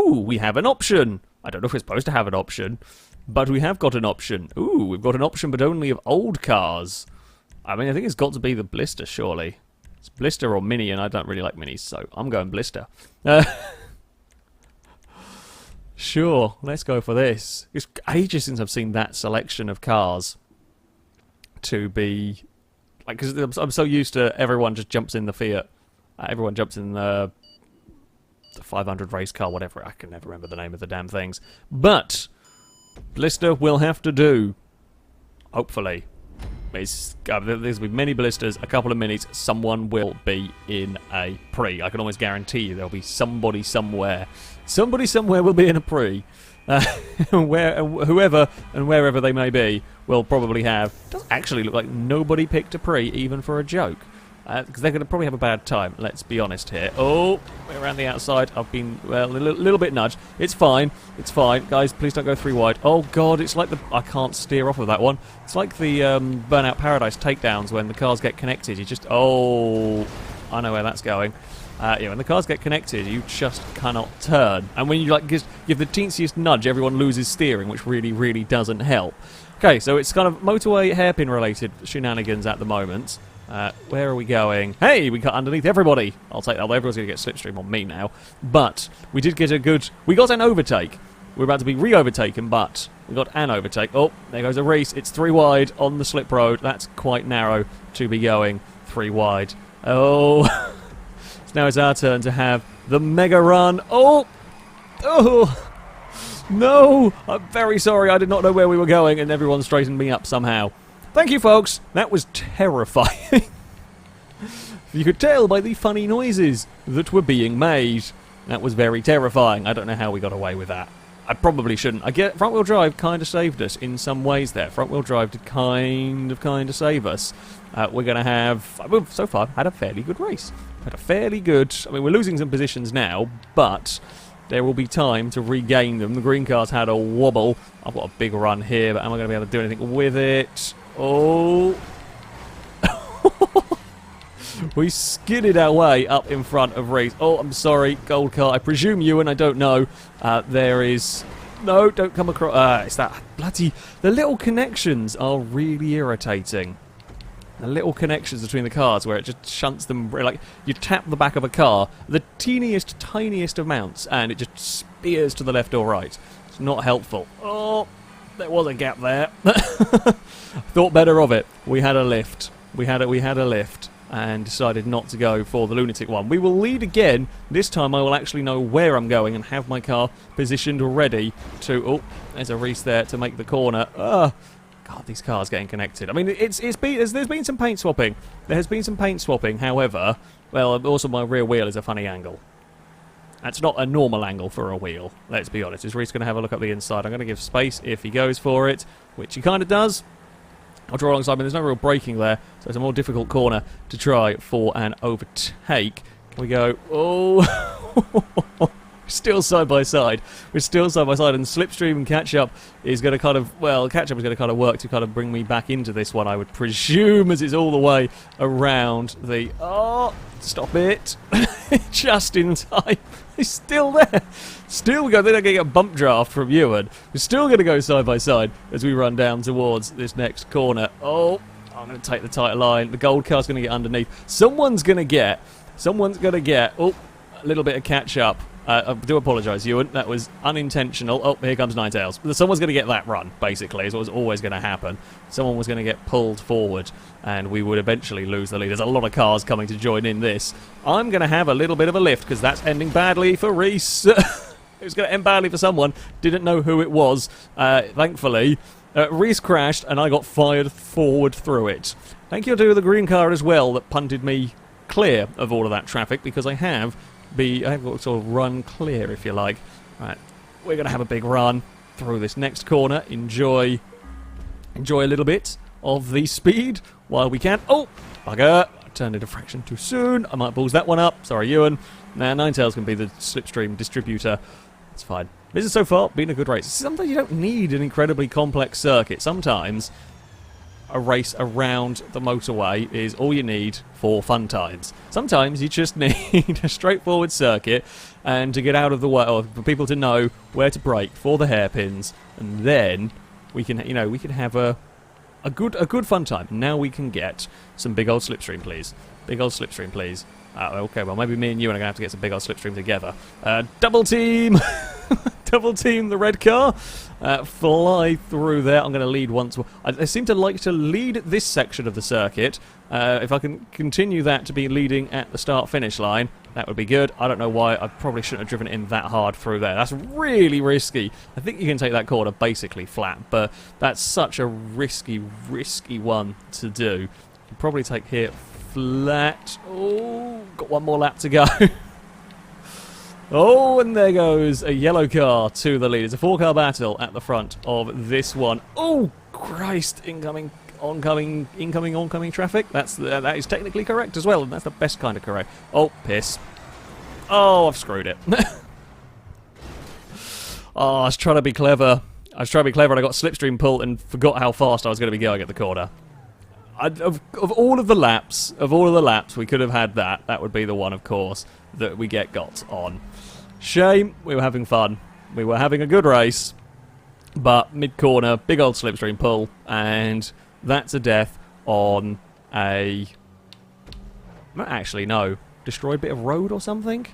Ooh, we have an option. I don't know if we're supposed to have an option, but we have got an option. Ooh, we've got an option, but only of old cars. I mean, I think it's got to be the Blister, surely. It's Blister or Mini, and I don't really like Minis, so I'm going Blister. Sure, let's go for this. It's ages since I've seen that selection of cars to be... like, because I'm so used to everyone just jumps in the Fiat. Everyone jumps in the 500 race car, whatever. I can never remember the name of the damn things. But Blister will have to do. Hopefully. There's going to be many Blisters, a couple of Minis. Someone will be in a Pre. I can almost guarantee you there'll be somebody somewhere. Somebody somewhere will be in a Pre. Whoever and wherever they may be will probably have... It doesn't actually look like nobody picked a Pre, even for a joke. Because they're going to probably have a bad time, let's be honest here. Oh, we're around the outside. I've been, well, a little bit nudged. It's fine. It's fine. Guys, please don't go 3 wide. Oh, God, it's like the... I can't steer off of that one. It's like the Burnout Paradise takedowns when the cars get connected. You just... Oh, I know where that's going. Yeah, when the cars get connected, you just cannot turn. And when you like give the teensiest nudge, everyone loses steering, which really, really doesn't help. Okay, so it's kind of motorway hairpin-related shenanigans at the moment. Where are we going? Hey, we got underneath everybody. I'll take that. Everyone's going to get slipstream on me now. But we did get a good... We got an overtake. We're about to be re-overtaken, but we got an overtake. Oh, there goes a race. It's 3 wide on the slip road. That's quite narrow to be going 3 wide. Oh... So now it's our turn to have the mega run. Oh! Oh! No! I'm very sorry. I did not know where we were going, and everyone straightened me up somehow. Thank you, folks. That was terrifying. You could tell by the funny noises that were being made. That was very terrifying. I don't know how we got away with that. I probably shouldn't. I get front-wheel drive kind of saved us in some ways there. Front-wheel drive did kind of save us. We're going to have... We've so far had a fairly good race. Had a fairly good... I mean, we're losing some positions now, but there will be time to regain them. The green car's had a wobble. I've got a big run here, but am I going to be able to do anything with it? Oh... We skidded our way up in front of Reese. Oh, I'm sorry, gold car. I presume you, and I don't know. There is... No, don't come across... it's that bloody... The little connections are really irritating. The little connections between the cars where it just shunts them... Like, you tap the back of a car, the teeniest, tiniest amounts, and it just spears to the left or right. It's not helpful. Oh, there was a gap there. Thought better of it. We had a lift. We had a lift. And decided not to go for the lunatic one. We will lead again. This time I will actually know where I'm going and have my car positioned ready to... Oh, there's a Reese there to make the corner. God, these cars getting connected. I mean, there's been some paint swapping. There has been some paint swapping, however... Well, also my rear wheel is a funny angle. That's not a normal angle for a wheel, let's be honest. Is Reese going to have a look at the inside? I'm going to give space if he goes for it, which he kind of does. I'll draw alongside, but there's no real braking there, so it's a more difficult corner to try for an overtake. Can we go? Oh! Still side by side. We're still side by side, and slipstream and catch-up is going to kind of... Well, catch-up is going to kind of work to kind of bring me back into this one, I would presume, as it's all the way around the... Oh! Stop it! Just in time. He's still there. Still, we're going to get a bump draft from Ewan. We're still going to go side by side as we run down towards this next corner. Oh, I'm going to take the tight line. The gold car's going to get underneath. Someone's going to get, oh, a little bit of catch-up. I do apologise, Ewan. That was unintentional. Oh, here comes Ninetales. Someone's going to get that run, basically, is what was always going to happen. Someone was going to get pulled forward, and we would eventually lose the lead. There's a lot of cars coming to join in this. I'm going to have a little bit of a lift, because that's ending badly for Reese. It was going to end badly for someone. Didn't know who it was, thankfully. Reese crashed, and I got fired forward through it. Thank you to the green car as well that punted me clear of all of that traffic, because I have got sort of run clear, if you like. Right, we're going to have a big run through this next corner. Enjoy a little bit of the speed while we can. Oh, bugger! I turned it a fraction too soon. I might balls that one up. Sorry, Ewan. Now, Ninetales can be the slipstream distributor. It's fine. This has so far been a good race. Sometimes you don't need an incredibly complex circuit. Sometimes a race around the motorway is all you need for fun times. Sometimes you just need a straightforward circuit and to get out of the way, or for people to know where to brake for the hairpins, and then we can, you know, we can have a good fun time. Now we can get some big old slipstream, please. Big old slipstream, please. Okay, well, maybe me and you are going to have to get some big old slipstream together. Double team! Double team the red car. Fly through there. I'm going to lead once more. I seem to like to lead this section of the circuit. If I can continue that to be leading at the start-finish line, that would be good. I don't know why. I probably shouldn't have driven it in that hard through there. That's really risky. I think you can take that corner basically flat, but that's such a risky one to do. You can probably take here flat. Oh, got one more lap to go. Oh, and there goes a yellow car to the lead. It's a 4-car battle at the front of this one. Oh, Christ! Incoming, oncoming traffic. That is technically correct as well, and that's the best kind of correct. Oh, piss. Oh, I've screwed it. Oh, I was trying to be clever. And I got slipstream pull and forgot how fast I was going to be going at the corner. Of all of the laps, we could have had that. That would be the one, of course, that we got on. Shame. We were having fun. We were having a good race. But mid-corner, big old slipstream pull, and that's a death on a... Actually, no. Destroyed bit of road or something?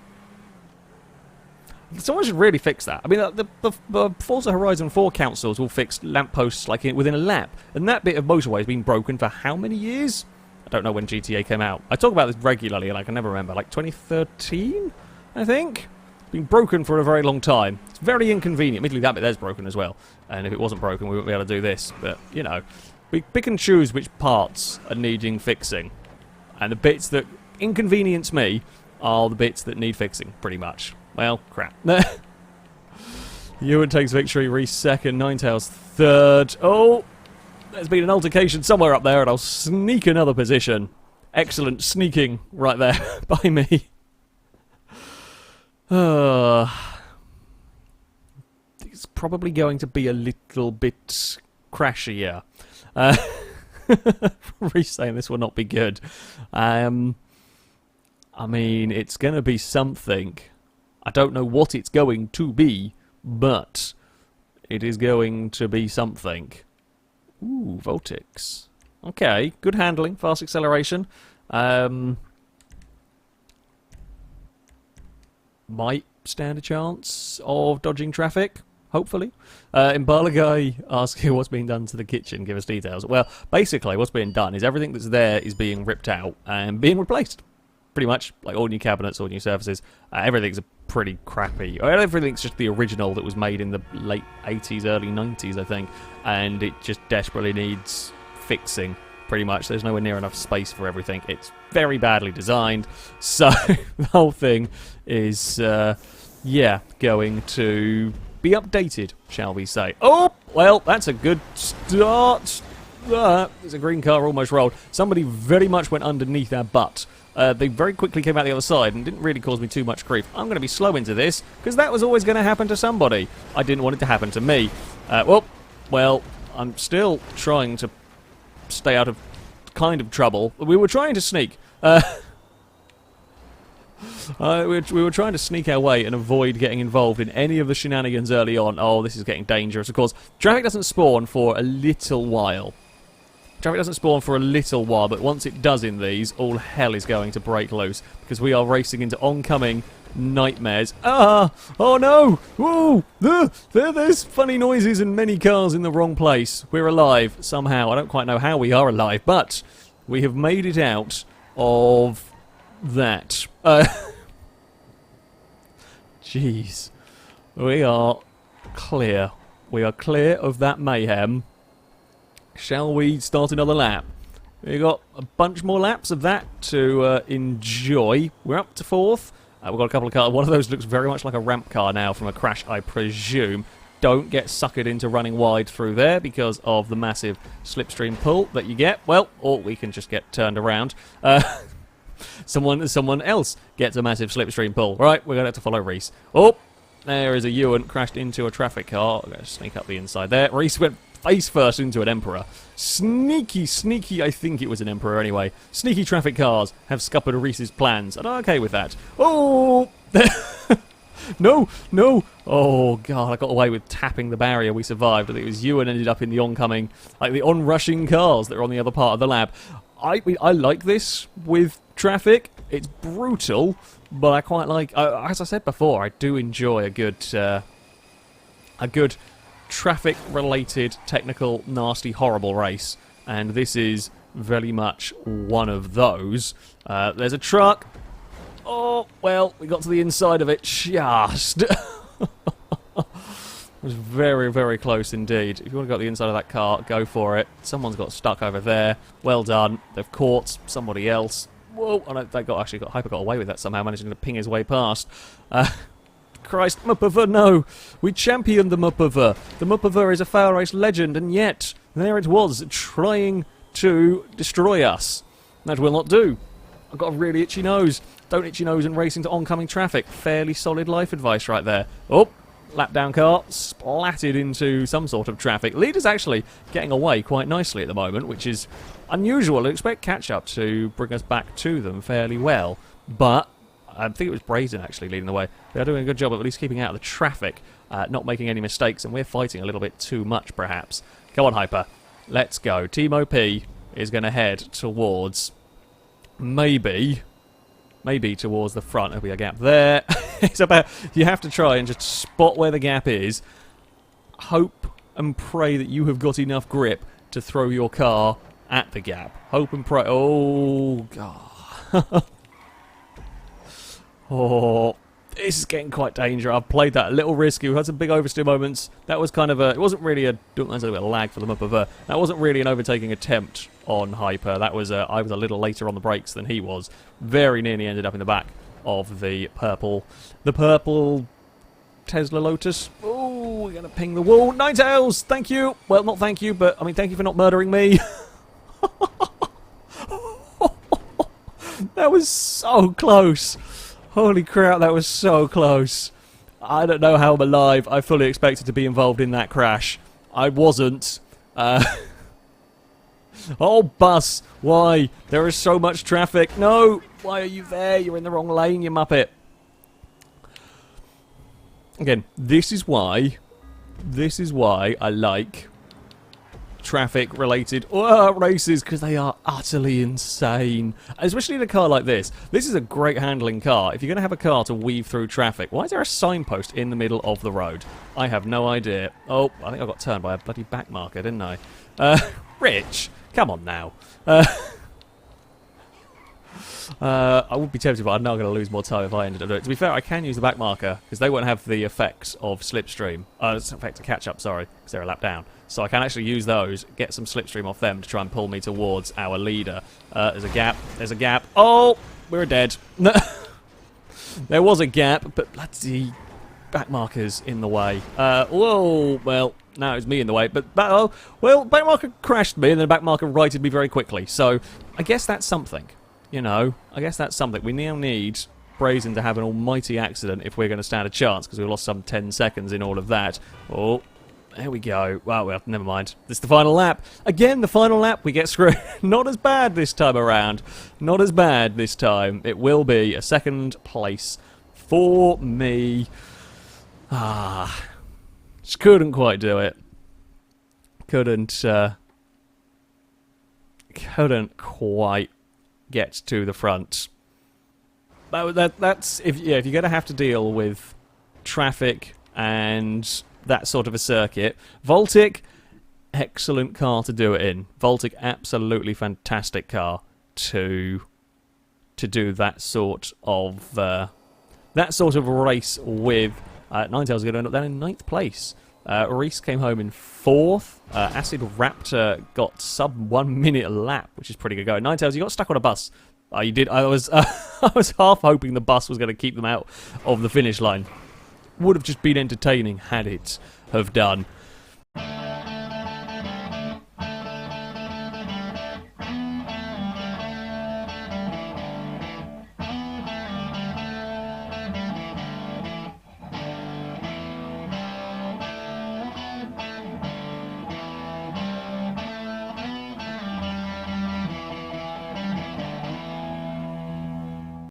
Someone should really fix that. I mean, the Forza Horizon 4 councils will fix lampposts like within a lap. And that bit of motorway has been broken for how many years? I don't know when GTA came out. I talk about this regularly and I can never remember. Like 2013, I think? It's been broken for a very long time. It's very inconvenient. Admittedly, that bit there's broken as well. And if it wasn't broken, we wouldn't be able to do this. But, you know, we pick and choose which parts are needing fixing. And the bits that inconvenience me are the bits that need fixing, pretty much. Well, crap. Ewan takes victory, Reese second, Ninetales third. Oh, there's been an altercation somewhere up there, and I'll sneak another position. Excellent sneaking right there by me. It's probably going to be a little bit crashier. Reese saying this will not be good. I mean, it's going to be something. I don't know what it's going to be, but it is going to be something. Ooh, Voltix. Okay, good handling, fast acceleration. Might stand a chance of dodging traffic, hopefully. Imbala guy asking what's being done to the kitchen, give us details. Well, basically what's being done is everything that's there is being ripped out and being replaced. Pretty much, like all new cabinets, all new surfaces. Everything's pretty crappy. Everything's just the original that was made in the late 80s, early 90s, I think. And it just desperately needs fixing, pretty much. There's nowhere near enough space for everything. It's very badly designed. So, the whole thing is, yeah, going to be updated, shall we say. Oh, well, that's a good start. There's a green car almost rolled. Somebody very much went underneath our butt. They very quickly came out the other side and didn't really cause me too much grief. I'm going to be slow into this, because that was always going to happen to somebody. I didn't want it to happen to me. Well, I'm still trying to stay out of kind of trouble. We were trying to sneak. We were trying to sneak our way and avoid getting involved in any of the shenanigans early on. Oh, this is getting dangerous. Of course, traffic doesn't spawn for a little while. Traffic doesn't spawn for a little while, but once it does in these, all hell is going to break loose, because we are racing into oncoming nightmares. Ah! Oh no! Whoa! There's funny noises and many cars in the wrong place. We're alive, somehow. I don't quite know how we are alive, but we have made it out of that. Jeez. We are clear. We are clear of that mayhem. Shall we start another lap? We've got a bunch more laps of that to enjoy. We're up to fourth. We've got a couple of cars. One of those looks very much like a ramp car now from a crash, I presume. Don't get suckered into running wide through there because of the massive slipstream pull that you get. Well, or we can just get turned around. Someone else gets a massive slipstream pull. Right, we're going to have to follow Reese. Oh, there is a Ewan crashed into a traffic car. I'm going to sneak up the inside there. Reese went face first into an Emperor. Sneaky, sneaky, I think it was an Emperor anyway. Sneaky traffic cars have scuppered Reese's plans, and I'm okay with that. Oh! No, no! Oh, God, I got away with tapping the barrier. We survived. I think it was you and ended up in the oncoming, like the on-rushing cars that are on the other part of the lab. I like this with traffic. It's brutal, but I quite like, as I said before, I do enjoy a good traffic-related, technical, nasty, horrible race. And this is very much one of those. There's a truck. Oh, well, we got to the inside of it just. It was very, very close indeed. If you want to go to the inside of that car, go for it. Someone's got stuck over there. Well done. They've caught somebody else. Whoa, oh, no, Hyper got away with that somehow, managing to ping his way past. Christ, Muppava, no! We championed the Muppava. The Muppava is a FailRace legend, and yet, there it was, trying to destroy us. That will not do. I've got a really itchy nose. Don't itch your nose and race into oncoming traffic. Fairly solid life advice right there. Oh, lap down car, splatted into some sort of traffic. Leader's actually getting away quite nicely at the moment, which is unusual. I expect catch-up to bring us back to them fairly well. But I think it was Brazen actually leading the way. They're doing a good job of at least keeping out of the traffic, not making any mistakes, and we're fighting a little bit too much, perhaps. Go on, Hyper. Let's go. Team OP is going to head towards maybe towards the front. There'll be a gap there. It's about, you have to try and just spot where the gap is. Hope and pray that you have got enough grip to throw your car at the gap. Hope and pray. Oh, God. Oh, this is getting quite dangerous. I've played that a little risky. We had some big oversteer moments. That was kind of a, it wasn't really a, there's a bit of lag for them up over. That wasn't really an overtaking attempt on Hyper. That was I was a little later on the brakes than he was. Very nearly ended up in the back of the purple Tesla Lotus. Oh, we're gonna ping the wall. Ninetales, thank you. Well, not thank you, but I mean, thank you for not murdering me. That was so close. Holy crap, that was so close. I don't know how I'm alive. I fully expected to be involved in that crash. I wasn't. Oh, bus. Why? There is so much traffic. No. Why are you there? You're in the wrong lane, you muppet. Again, this is why I like traffic-related races, because they are utterly insane. Especially in a car like this. This is a great handling car. If you're going to have a car to weave through traffic, why is there a signpost in the middle of the road? I have no idea. Oh, I think I got turned by a bloody back marker, didn't I? Rich, come on now. I would be tempted, but I'm now going to lose more time if I ended up doing it. To be fair, I can use the back marker, because they won't have the effects of slipstream. Effect of catch-up, sorry, because they're a lap down. So I can actually use those, get some slipstream off them to try and pull me towards our leader. There's a gap. There's a gap. Oh, we're dead. There was a gap, but bloody back markers in the way. Whoa, well, now it's me in the way. But, well, back marker crashed me, and then the back marker righted me very quickly. So I guess that's something. You know, I guess that's something. We now need Brazen to have an almighty accident if we're going to stand a chance, because we lost some 10 seconds in all of that. Oh. There we go. Well, never mind. This is the final lap. Again, the final lap, we get screwed. Not as bad this time around. Not as bad this time. It will be a second place for me. Just couldn't quite do it. Couldn't quite get to the front. That's if you're going to have to deal with traffic and that sort of a circuit. Voltic, excellent car to do it in. Voltic, absolutely fantastic car to do that sort of race with. Ninetales is going to end up down in 9th place. Reese came home in 4th. Acid Raptor got sub 1 minute a lap, which is pretty good going. Ninetales, you got stuck on a bus. You did. I was half hoping the bus was going to keep them out of the finish line. Would have just been entertaining had it have done.